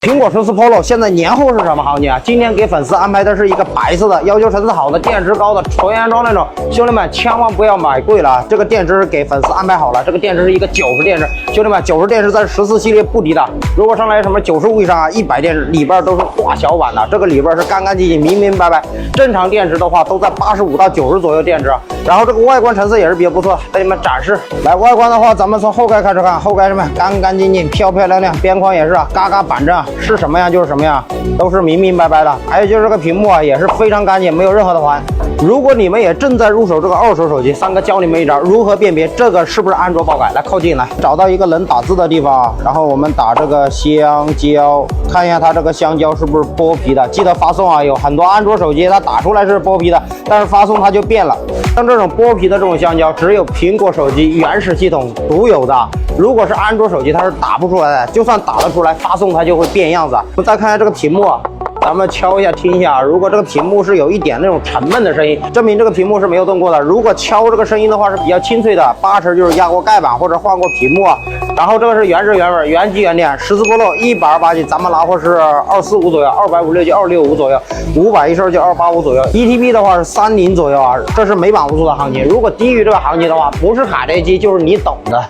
苹果14 Pro 现在年后是什么行情啊？今天给粉丝安排的是一个白色的，要求层次好的，电池高的，纯原装那种。兄弟们千万不要买贵了，这个电池给粉丝安排好了，这个电池是一个90电池，兄弟们90电池在14系列不低的。如果上来什么95以上啊，100电池里边都是挂小板的，这个里边是干干净净、明明白白。正常电池的话都在85到90左右电池，然后这个外观成色也是比较不错，给你们展示。来，外观的话，咱们从后盖开始看，后盖什么干干净净、漂漂亮亮，边框也是啊，嘎嘎板正，是什么样就是什么样，都是明明白白的。还有就是这个屏幕啊，也是非常干净，没有任何的环。如果你们也正在入手这个二手手机，三哥教你们一招如何辨别这个是不是安卓爆改。来，靠近来，找到一个能打字的地方啊，然后我们打这个香蕉，看一下它这个香蕉是不是剥皮的，记得发送啊。有很多安卓手机它打出来是剥皮的，但是发送它就变了。像这种剥皮的这种香蕉，只有苹果手机原始系统独有的，如果是安卓手机它是打不出来的，就算打得出来，发送它就会变样子。我们再看一下这个屏幕啊。咱们敲一下听一下，如果这个屏幕是有一点那种沉闷的声音，证明这个屏幕是没有动过的。如果敲这个声音的话是比较清脆的，80%就是压过盖板或者换过屏幕啊。然后这个是原汁原味、原机原店，14 Pro 128G，咱们拿货是245左右，256就265左右，512就285左右，1TB 的话是30左右啊。这是美版无数的行情，如果低于这个行情的话，不是卡这机就是你懂的。